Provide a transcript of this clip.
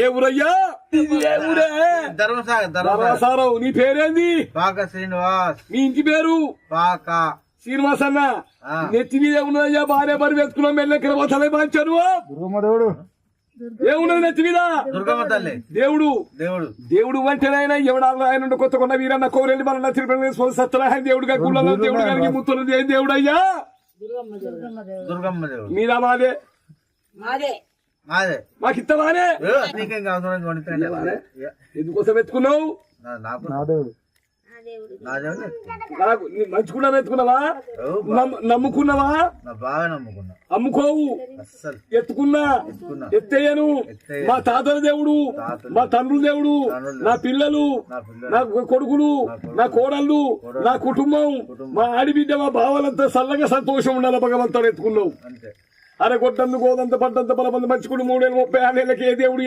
ఏ ఊరయ్యా? ఏ ఊరే? ధర్మసారం. నీ పేరేంది? పాక శ్రీనివాస్. మీ ఇంటి పేరు? పాక శ్రీనివాస్ అన్న. నెత్తి మీద ఉన్నదయ్యా భార్య బరి వేసుకున్నాం మెల్లెక్కడ పోతానే మంచాను. ఏమున్నది నెత్తి మీద? దుర్గమ్మ తల్లి. దేవుడు. దేవుడు దేవుడు అంటేనైనా ఎవడాలు ఆయన కొత్త కొన్న వీరన్న కోరెల్లి మన తిరుపతి సత్యనారాయణ దేవుడుగా గుళ్ళలో దేవుడు గారికి ముత్తులు దేవుడు అయ్యా. దుర్గమ్మ దేవుడు. మీరా? మాదే. మాదే. మాకిత్తవానే? ఎందుకోసం ఎత్తుకున్నావు? మంచుకున్నా ఎత్తుకున్నావా? నమ్ముకున్నావా? బాగా నమ్ముకున్నా. అమ్ముకోవు. ఎత్తుకున్నా ఎత్తయ్యను. మా తాతల దేవుడు, మా తండ్రుల దేవుడు, నా పిల్లలు, నా కొడుకులు, నా కోడళ్ళు, నా కుటుంబం, మా ఆడిబిడ్డ, మా భావాలంతా చల్లగా సంతోషం ఉండాలి. భగవంతుడు ఎత్తుకున్నావు. అరే కొట్టందుకు గోదంత పడ్డంత బలమంది మంచుకుడు 3 ఏళ్ళు 30 ఏళ్ళకి ఏ దేవుడు